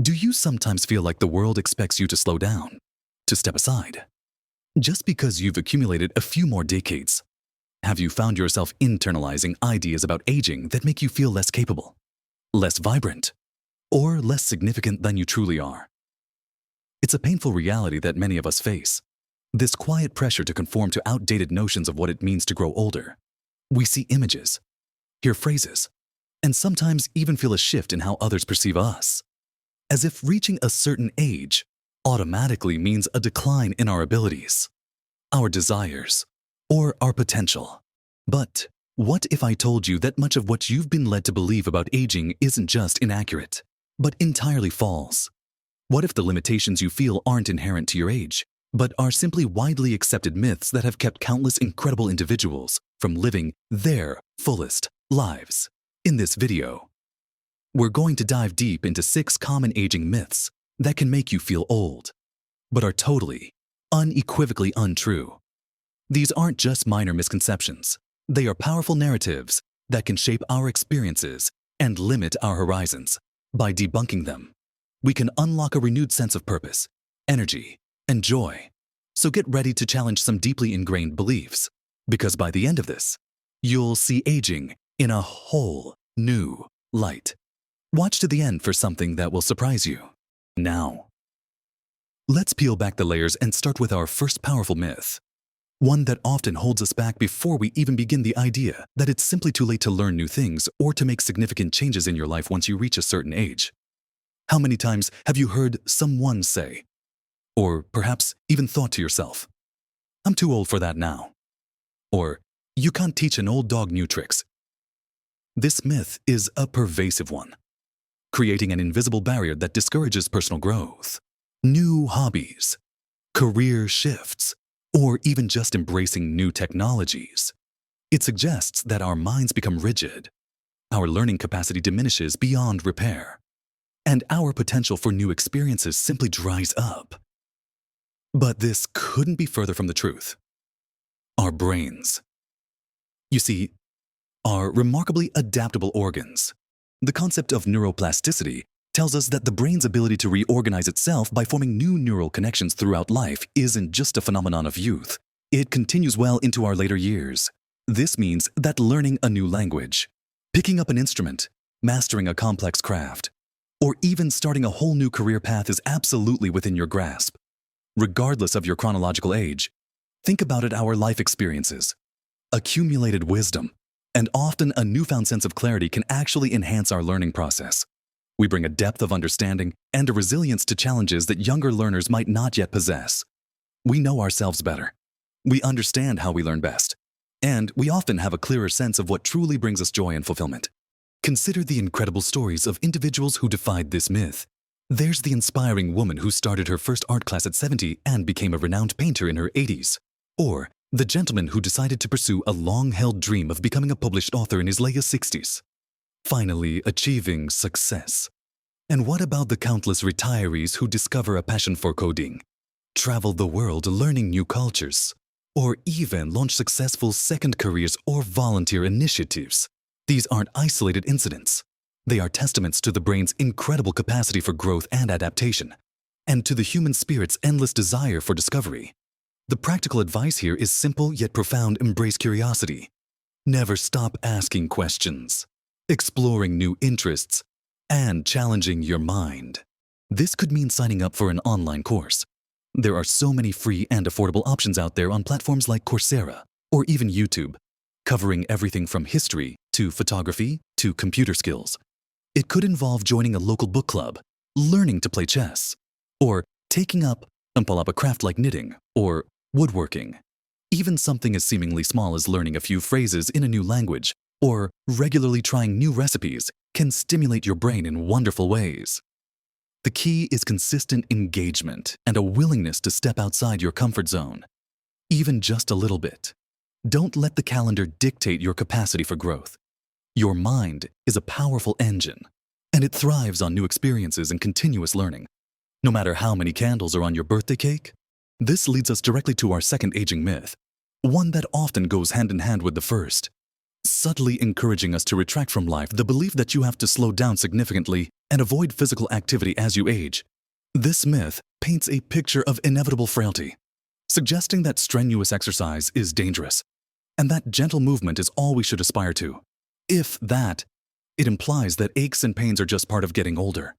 Do you sometimes feel like the world expects you to slow down, to step aside, just because you've accumulated a few more decades? Have you found yourself internalizing ideas about aging that make you feel less capable, less vibrant, or less significant than you truly are? It's a painful reality that many of us face, this quiet pressure to conform to outdated notions of what it means to grow older. We see images, hear phrases, and sometimes even feel a shift in how others perceive us, as if reaching a certain age automatically means a decline in our abilities, our desires, or our potential. But what if I told you that much of what you've been led to believe about aging isn't just inaccurate, but entirely false? What if the limitations you feel aren't inherent to your age, but are simply widely accepted myths that have kept countless incredible individuals from living their fullest lives? In this video, we're going to dive deep into 6 common aging myths that can make you feel old, but are totally, unequivocally untrue. These aren't just minor misconceptions. They are powerful narratives that can shape our experiences and limit our horizons. By debunking them, we can unlock a renewed sense of purpose, energy, and joy. So get ready to challenge some deeply ingrained beliefs, because by the end of this, you'll see aging in a whole new light. Watch to the end for something that will surprise you. Now, let's peel back the layers and start with our first powerful myth, one that often holds us back before we even begin: the idea that it's simply too late to learn new things or to make significant changes in your life once you reach a certain age. How many times have you heard someone say, or perhaps even thought to yourself, "I'm too old for that now," or "You can't teach an old dog new tricks"? This myth is a pervasive one, creating an invisible barrier that discourages personal growth, new hobbies, career shifts, or even just embracing new technologies. It suggests that our minds become rigid, our learning capacity diminishes beyond repair, and our potential for new experiences simply dries up. But this couldn't be further from the truth. Our brains, you see, are remarkably adaptable organs. The concept of neuroplasticity tells us that the brain's ability to reorganize itself by forming new neural connections throughout life isn't just a phenomenon of youth. It continues well into our later years. This means that learning a new language, picking up an instrument, mastering a complex craft, or even starting a whole new career path is absolutely within your grasp. Regardless of your chronological age, think about it: our life experiences, accumulated wisdom, and often a newfound sense of clarity can actually enhance our learning process. We bring a depth of understanding and a resilience to challenges that younger learners might not yet possess. We know ourselves better. We understand how we learn best. And we often have a clearer sense of what truly brings us joy and fulfillment. Consider the incredible stories of individuals who defied this myth. There's the inspiring woman who started her first art class at 70 and became a renowned painter in her 80s. Or the gentleman who decided to pursue a long-held dream of becoming a published author in his late 60s, finally achieving success. And what about the countless retirees who discover a passion for coding, travel the world learning new cultures, or even launch successful second careers or volunteer initiatives? These aren't isolated incidents. They are testaments to the brain's incredible capacity for growth and adaptation, and to the human spirit's endless desire for discovery. The practical advice here is simple yet profound: embrace curiosity. Never stop asking questions, exploring new interests, and challenging your mind. This could mean signing up for an online course. There are so many free and affordable options out there on platforms like Coursera or even YouTube, covering everything from history to photography to computer skills. It could involve joining a local book club, learning to play chess, or taking up and pull up a craft like knitting or woodworking. Even something as seemingly small as learning a few phrases in a new language or regularly trying new recipes can stimulate your brain in wonderful ways. The key is consistent engagement and a willingness to step outside your comfort zone, even just a little bit. Don't let the calendar dictate your capacity for growth. Your mind is a powerful engine, and it thrives on new experiences and continuous learning, no matter how many candles are on your birthday cake. This leads us directly to our second aging myth, one that often goes hand in hand with the first. subtly encouraging us to retract from life the belief that you have to slow down significantly and avoid physical activity as you age. This myth paints a picture of inevitable frailty, suggesting that strenuous exercise is dangerous and that gentle movement is all we should aspire to. If that, it implies that aches and pains are just part of getting older,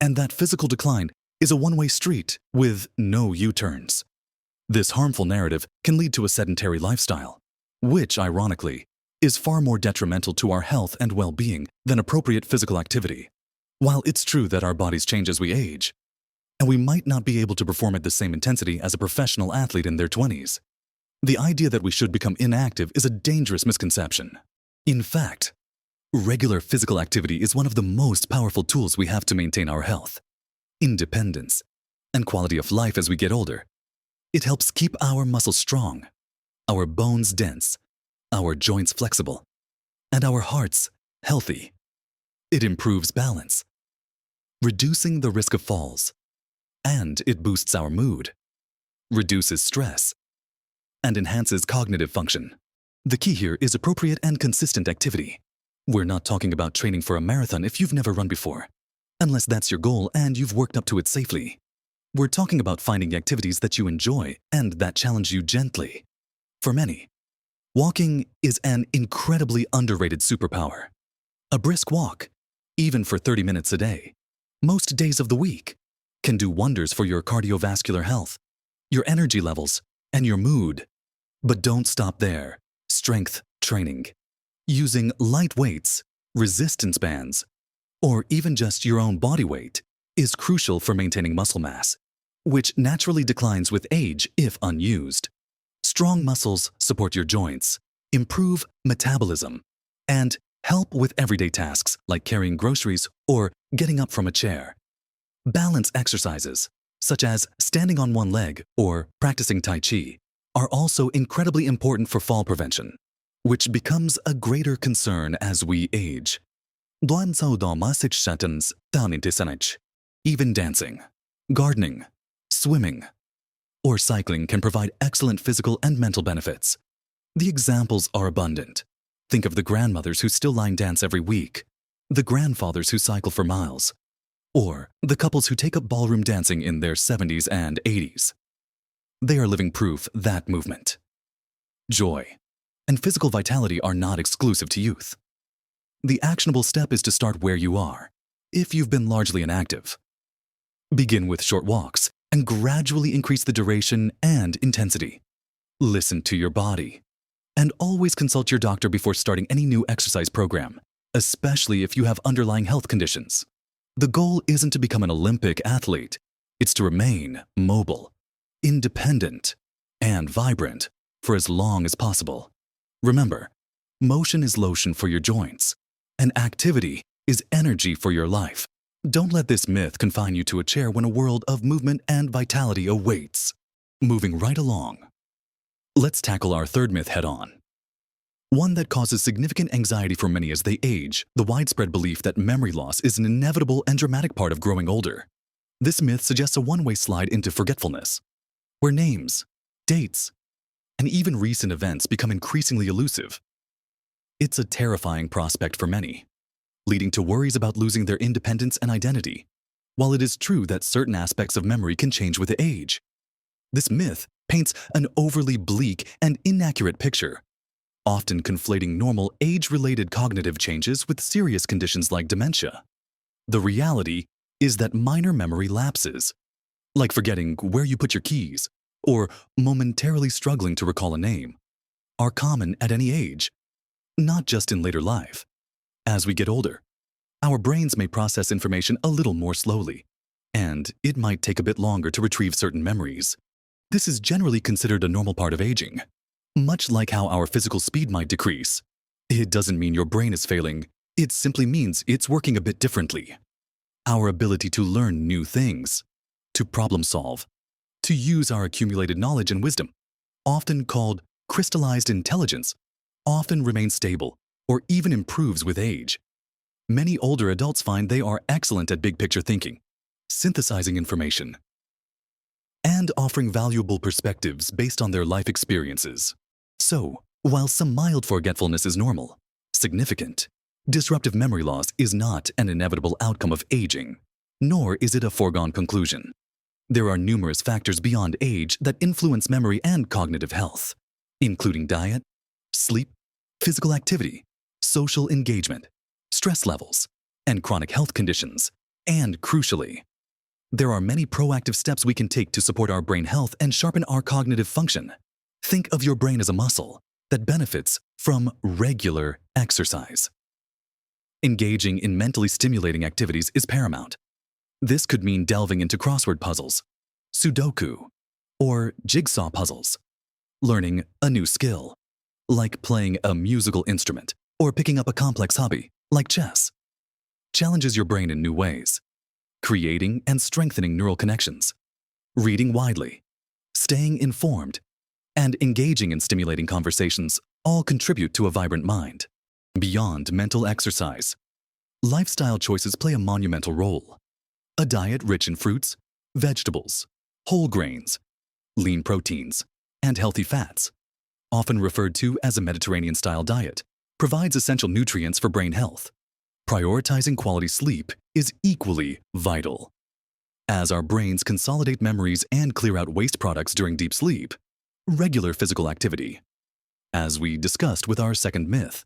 and that physical decline is a one-way street with no U-turns. This harmful narrative can lead to a sedentary lifestyle, which, ironically, is far more detrimental to our health and well-being than appropriate physical activity. While it's true that our bodies change as we age, and we might not be able to perform at the same intensity as a professional athlete in their 20s, the idea that we should become inactive is a dangerous misconception. In fact, regular physical activity is one of the most powerful tools we have to maintain our health, independence, and quality of life as we get older. It helps keep our muscles strong, our bones dense, our joints flexible, and our hearts healthy. It improves balance, reducing the risk of falls, and it boosts our mood, reduces stress, and enhances cognitive function. The key here is appropriate and consistent activity. We're not talking about training for a marathon if you've never run before, unless that's your goal and you've worked up to it safely. We're talking about finding activities that you enjoy and that challenge you gently. For many, walking is an incredibly underrated superpower. A brisk walk, even for 30 minutes a day, most days of the week, can do wonders for your cardiovascular health, your energy levels, and your mood. But don't stop there. Strength training, using light weights, resistance bands, or even just your own body weight, is crucial for maintaining muscle mass, which naturally declines with age if unused. Strong muscles support your joints, improve metabolism, and help with everyday tasks like carrying groceries or getting up from a chair. Balance exercises, such as standing on one leg or practicing Tai Chi, are also incredibly important for fall prevention, which becomes a greater concern as we age. Even dancing, gardening, swimming, or cycling can provide excellent physical and mental benefits. The examples are abundant. Think of the grandmothers who still line dance every week, the grandfathers who cycle for miles, or the couples who take up ballroom dancing in their 70s and 80s. They are living proof that movement, joy, and physical vitality are not exclusive to youth. The actionable step is to start where you are, if you've been largely inactive. Begin with short walks and gradually increase the duration and intensity. Listen to your body, and always consult your doctor before starting any new exercise program, especially if you have underlying health conditions. The goal isn't to become an Olympic athlete, it's to remain mobile, independent, and vibrant for as long as possible. Remember, motion is lotion for your joints, and activity is energy for your life. Don't let this myth confine you to a chair when a world of movement and vitality awaits. Moving right along, let's tackle our third myth head-on. One that causes significant anxiety for many as they age, the widespread belief that memory loss is an inevitable and dramatic part of growing older. This myth suggests a one-way slide into forgetfulness, where names, dates, and even recent events become increasingly elusive. It's a terrifying prospect for many, leading to worries about losing their independence and identity. While it is true that certain aspects of memory can change with age, this myth paints an overly bleak and inaccurate picture, often conflating normal age-related cognitive changes with serious conditions like dementia. The reality is that minor memory lapses, like forgetting where you put your keys or momentarily struggling to recall a name, are common at any age, not just in later life. As we get older, our brains may process information a little more slowly, and it might take a bit longer to retrieve certain memories. This is generally considered a normal part of aging. Much like how our physical speed might decrease, it doesn't mean your brain is failing, it simply means it's working a bit differently. Our ability to learn new things, to problem solve, to use our accumulated knowledge and wisdom, often called crystallized intelligence, often remains stable or even improves with age. Many older adults find they are excellent at big-picture thinking, synthesizing information, and offering valuable perspectives based on their life experiences. So, while some mild forgetfulness is normal, Significant. Disruptive memory loss is not an inevitable outcome of aging, nor is it a foregone conclusion. There are numerous factors beyond age that influence memory and cognitive health, including diet, sleep, physical activity, social engagement, stress levels, and chronic health conditions. And crucially, there are many proactive steps we can take to support our brain health and sharpen our cognitive function. Think of your brain as a muscle that benefits from regular exercise. Engaging in mentally stimulating activities is paramount. This could mean delving into crossword puzzles, Sudoku, or jigsaw puzzles, learning a new skill, like playing a musical instrument, or picking up a complex hobby, like chess. Challenges your brain in new ways, creating and strengthening neural connections, reading widely, staying informed, and engaging in stimulating conversations all contribute to a vibrant mind. Beyond mental exercise, lifestyle choices play a monumental role. A diet rich in fruits, vegetables, whole grains, lean proteins, and healthy fats, often referred to as a Mediterranean-style diet, provides essential nutrients for brain health. Prioritizing quality sleep is equally vital. As our brains consolidate memories and clear out waste products during deep sleep, regular physical activity, as we discussed with our second myth,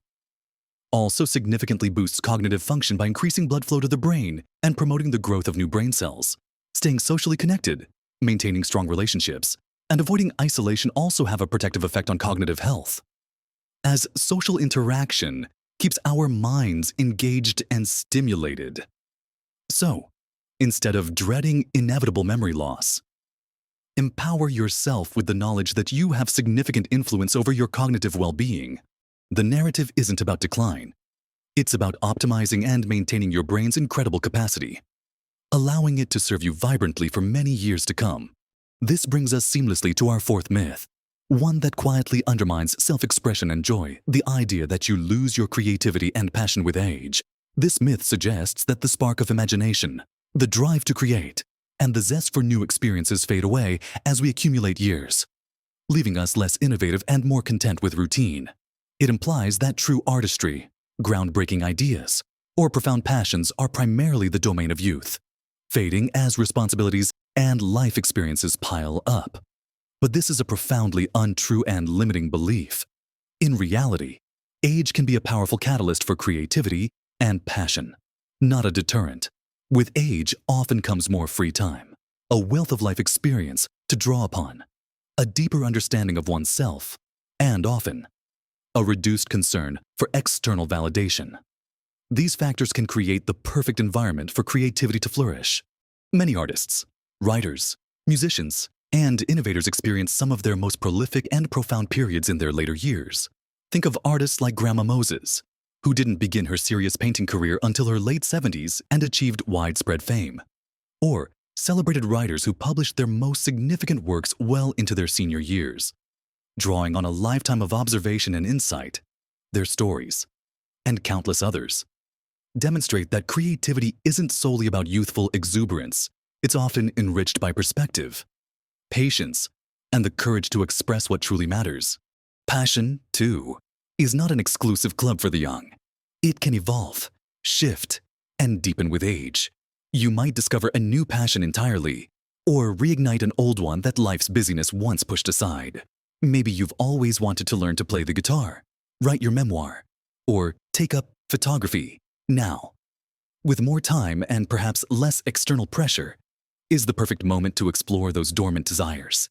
also significantly boosts cognitive function by increasing blood flow to the brain and promoting the growth of new brain cells. Staying socially connected, maintaining strong relationships, and avoiding isolation also have a protective effect on cognitive health, as social interaction keeps our minds engaged and stimulated. So, instead of dreading inevitable memory loss, empower yourself with the knowledge that you have significant influence over your cognitive well-being. The narrative isn't about decline. It's about optimizing and maintaining your brain's incredible capacity, allowing it to serve you vibrantly for many years to come. This brings us seamlessly to our fourth myth, one that quietly undermines self-expression and joy, the idea that you lose your creativity and passion with age. This myth suggests that the spark of imagination, the drive to create, and the zest for new experiences fade away as we accumulate years, leaving us less innovative and more content with routine. It implies that true artistry, groundbreaking ideas, or profound passions are primarily the domain of youth, fading as responsibilities and life experiences pile up. But this is a profoundly untrue and limiting belief. In reality, age can be a powerful catalyst for creativity and passion, not a deterrent. With age often comes more free time, a wealth of life experience to draw upon, a deeper understanding of oneself, and often, a reduced concern for external validation. These factors can create the perfect environment for creativity to flourish. Many artists, writers, musicians, and innovators experience some of their most prolific and profound periods in their later years. Think of artists like Grandma Moses, who didn't begin her serious painting career until her late 70s and achieved widespread fame. Or celebrated writers who published their most significant works well into their senior years, drawing on a lifetime of observation and insight. Their stories, and countless others, demonstrate that creativity isn't solely about youthful exuberance. It's often enriched by perspective, patience, and the courage to express what truly matters. Passion, too, is not an exclusive club for the young. It can evolve, shift, and deepen with age. You might discover a new passion entirely, or reignite an old one that life's busyness once pushed aside. Maybe you've always wanted to learn to play the guitar, write your memoir, or take up photography. Now, with more time and perhaps less external pressure, is the perfect moment to explore those dormant desires.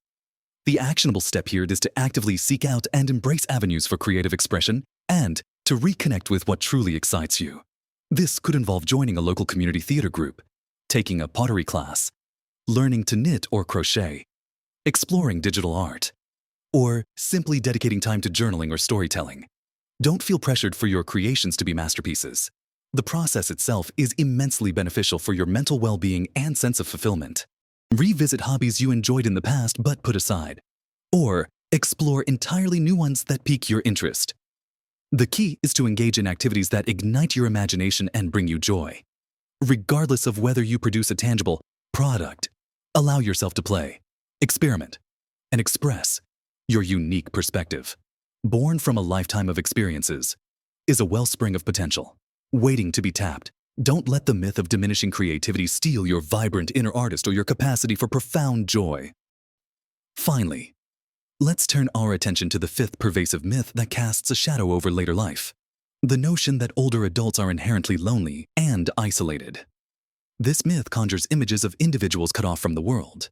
The actionable step here is to actively seek out and embrace avenues for creative expression and to reconnect with what truly excites you. This could involve joining a local community theater group, taking a pottery class, learning to knit or crochet, exploring digital art, or simply dedicating time to journaling or storytelling. Don't feel pressured for your creations to be masterpieces. The process itself is immensely beneficial for your mental well-being and sense of fulfillment. Revisit hobbies you enjoyed in the past but put aside, or explore entirely new ones that pique your interest. The key is to engage in activities that ignite your imagination and bring you joy. Regardless of whether you produce a tangible product, allow yourself to play, experiment, and express your unique perspective. Born from a lifetime of experiences, is a wellspring of potential, waiting to be tapped. Don't let the myth of diminishing creativity steal your vibrant inner artist or your capacity for profound joy. Finally, let's turn our attention to the fifth pervasive myth that casts a shadow over later life: the notion that older adults are inherently lonely and isolated. This myth conjures images of individuals cut off from the world,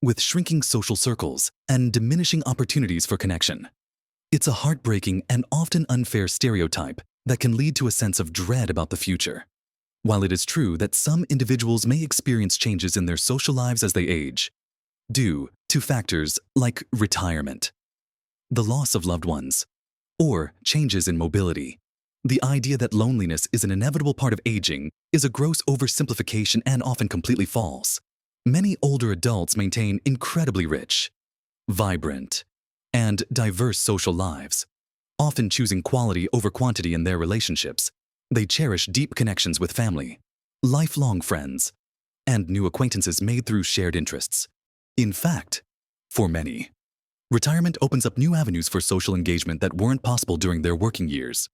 with shrinking social circles and diminishing opportunities for connection. It's a heartbreaking and often unfair stereotype that can lead to a sense of dread about the future. While it is true that some individuals may experience changes in their social lives as they age, due to factors like retirement, the loss of loved ones, or changes in mobility, the idea that loneliness is an inevitable part of aging is a gross oversimplification and often completely false. Many older adults maintain incredibly rich, vibrant, and diverse social lives, often choosing quality over quantity in their relationships. They cherish deep connections with family, lifelong friends, and new acquaintances made through shared interests. In fact, for many, retirement opens up new avenues for social engagement that weren't possible during their working years.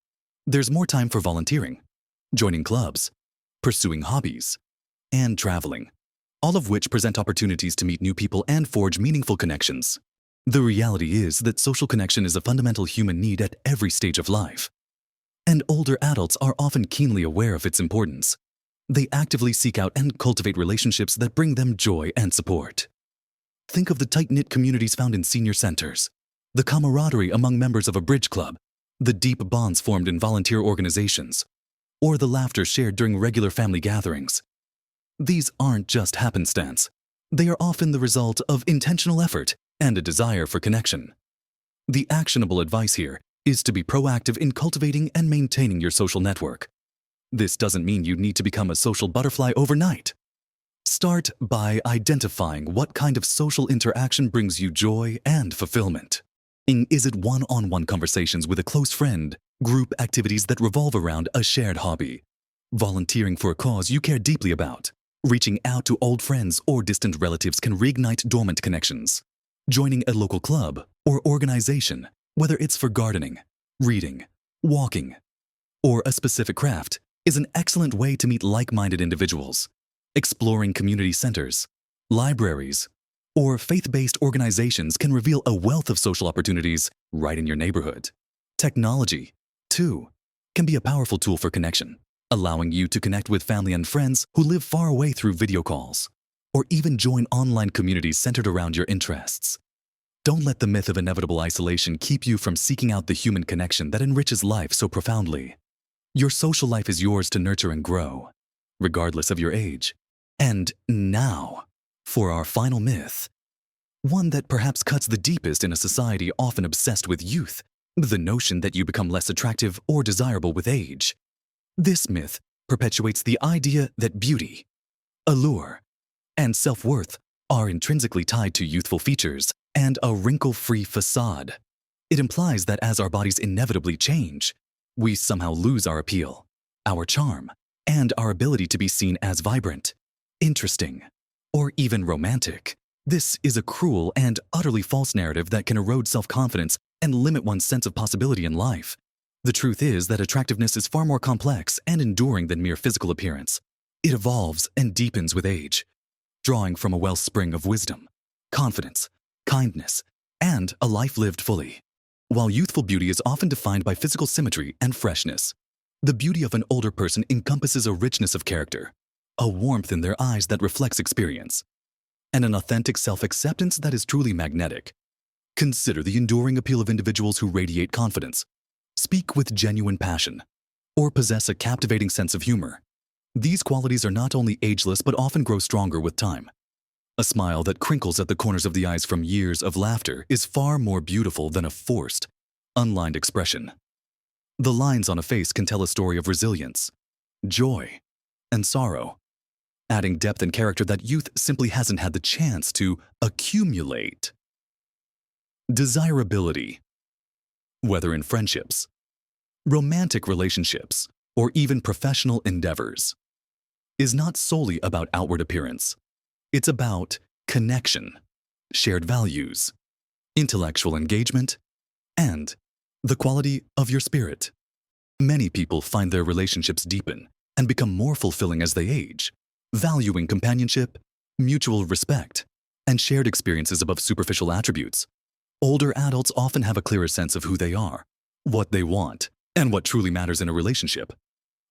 There's more time for volunteering, joining clubs, pursuing hobbies, and traveling, all of which present opportunities to meet new people and forge meaningful connections. The reality is that social connection is a fundamental human need at every stage of life, and older adults are often keenly aware of its importance. They actively seek out and cultivate relationships that bring them joy and support. Think of the tight-knit communities found in senior centers, the camaraderie among members of a bridge club, the deep bonds formed in volunteer organizations, or the laughter shared during regular family gatherings. These aren't just happenstance. They are often the result of intentional effort and a desire for connection. The actionable advice here is to be proactive in cultivating and maintaining your social network. This doesn't mean you need to become a social butterfly overnight. Start by identifying what kind of social interaction brings you joy and fulfillment. Is it one-on-one conversations with a close friend, group activities that revolve around a shared hobby, volunteering for a cause you care deeply about? Reaching out to old friends or distant relatives can reignite dormant connections. Joining a local club or organization, whether it's for gardening, reading, walking, or a specific craft, is an excellent way to meet like-minded individuals. Exploring community centers, libraries, or faith-based organizations can reveal a wealth of social opportunities right in your neighborhood. Technology, too, can be a powerful tool for connection, allowing you to connect with family and friends who live far away through video calls, or even join online communities centered around your interests. Don't let the myth of inevitable isolation keep you from seeking out the human connection that enriches life so profoundly. Your social life is yours to nurture and grow, regardless of your age. And now, for our final myth, one that perhaps cuts the deepest in a society often obsessed with youth, the notion that you become less attractive or desirable with age. This myth perpetuates the idea that beauty, allure, and self-worth are intrinsically tied to youthful features and a wrinkle-free facade. It implies that as our bodies inevitably change, we somehow lose our appeal, our charm, and our ability to be seen as vibrant, interesting, or even romantic. This is a cruel and utterly false narrative that can erode self-confidence and limit one's sense of possibility in life. The truth is that attractiveness is far more complex and enduring than mere physical appearance. It evolves and deepens with age, drawing from a wellspring of wisdom, confidence, kindness, and a life lived fully. While youthful beauty is often defined by physical symmetry and freshness, the beauty of an older person encompasses a richness of character, a warmth in their eyes that reflects experience, and an authentic self-acceptance that is truly magnetic. Consider the enduring appeal of individuals who radiate confidence, speak with genuine passion, or possess a captivating sense of humor. These qualities are not only ageless but often grow stronger with time. A smile that crinkles at the corners of the eyes from years of laughter is far more beautiful than a forced, unlined expression. The lines on a face can tell a story of resilience, joy, and sorrow, adding depth and character that youth simply hasn't had the chance to accumulate. Desirability, whether in friendships, romantic relationships, or even professional endeavors, is not solely about outward appearance. It's about connection, shared values, intellectual engagement, and the quality of your spirit. Many people find their relationships deepen and become more fulfilling as they age, valuing companionship, mutual respect, and shared experiences above superficial attributes. Older adults often have a clearer sense of who they are, what they want, and what truly matters in a relationship,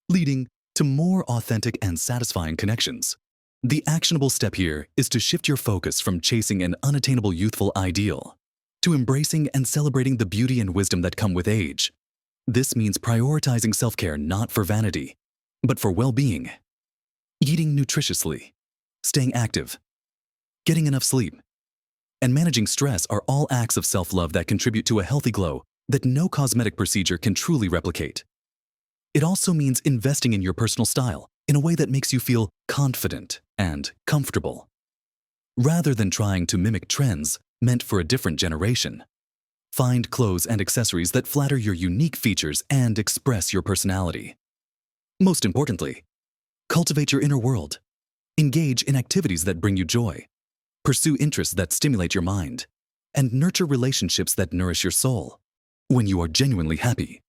leading to more authentic and satisfying connections. The actionable step here is to shift your focus from chasing an unattainable youthful ideal to embracing and celebrating the beauty and wisdom that come with age. This means prioritizing self-care not for vanity, but for well-being. Eating nutritiously, staying active, getting enough sleep, and managing stress are all acts of self-love that contribute to a healthy glow that no cosmetic procedure can truly replicate. It also means investing in your personal style in a way that makes you feel confident and comfortable, rather than trying to mimic trends meant for a different generation. Find clothes and accessories that flatter your unique features and express your personality. Most importantly, cultivate your inner world. Engage in activities that bring you joy. Pursue interests that stimulate your mind, and nurture relationships that nourish your soul. When you are genuinely happy,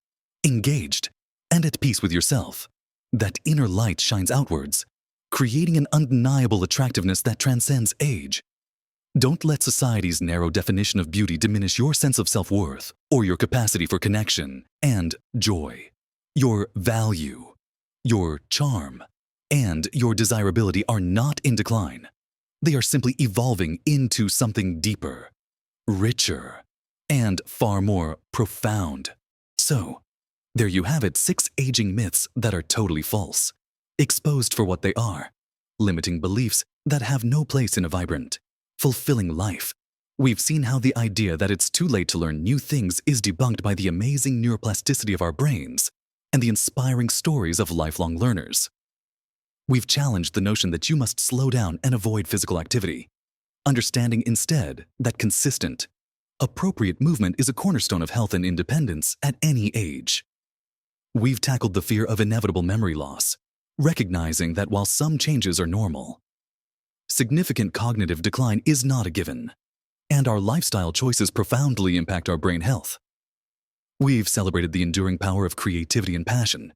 engaged, and at peace with yourself, that inner light shines outwards, creating an undeniable attractiveness that transcends age. Don't let society's narrow definition of beauty diminish your sense of self-worth or your capacity for connection and joy. Your value, your charm, and your desirability are not in decline. They are simply evolving into something deeper, richer, and far more profound. So, there you have it, 6 aging myths that are totally false, exposed for what they are, limiting beliefs that have no place in a vibrant, fulfilling life. We've seen how the idea that it's too late to learn new things is debunked by the amazing neuroplasticity of our brains and the inspiring stories of lifelong learners. We've challenged the notion that you must slow down and avoid physical activity, understanding instead that consistent, appropriate movement is a cornerstone of health and independence at any age. We've tackled the fear of inevitable memory loss, recognizing that while some changes are normal, significant cognitive decline is not a given, and our lifestyle choices profoundly impact our brain health. We've celebrated the enduring power of creativity and passion,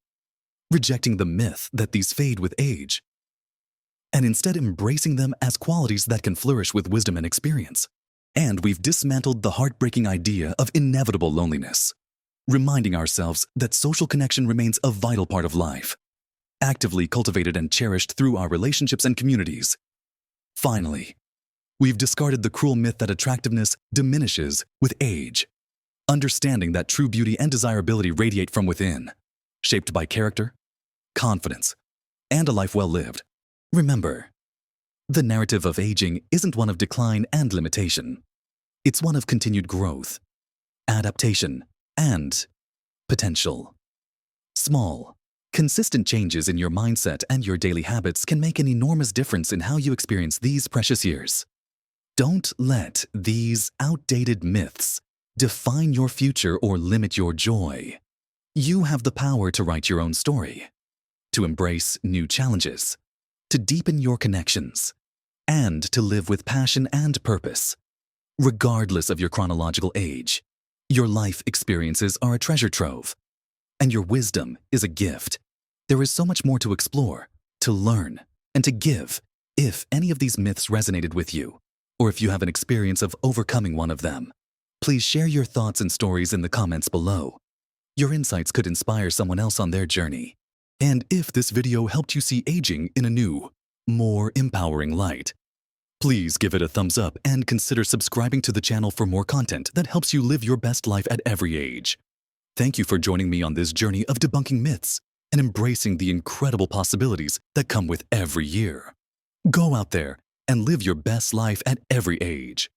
rejecting the myth that these fade with age, and instead embracing them as qualities that can flourish with wisdom and experience. And we've dismantled the heartbreaking idea of inevitable loneliness, reminding ourselves that social connection remains a vital part of life, actively cultivated and cherished through our relationships and communities. Finally, we've discarded the cruel myth that attractiveness diminishes with age, understanding that true beauty and desirability radiate from within, shaped by character, confidence, and a life well lived. Remember, the narrative of aging isn't one of decline and limitation. It's one of continued growth, adaptation, and potential. Small, consistent changes in your mindset and your daily habits can make an enormous difference in how you experience these precious years. Don't let these outdated myths define your future or limit your joy. You have the power to write your own story, to embrace new challenges, to deepen your connections, and to live with passion and purpose. Regardless of your chronological age, your life experiences are a treasure trove, and your wisdom is a gift. There is so much more to explore, to learn, and to give. If any of these myths resonated with you, or if you have an experience of overcoming one of them, please share your thoughts and stories in the comments below. Your insights could inspire someone else on their journey. And if this video helped you see aging in a new, more empowering light, please give it a thumbs up and consider subscribing to the channel for more content that helps you live your best life at every age. Thank you for joining me on this journey of debunking myths and embracing the incredible possibilities that come with every year. Go out there and live your best life at every age.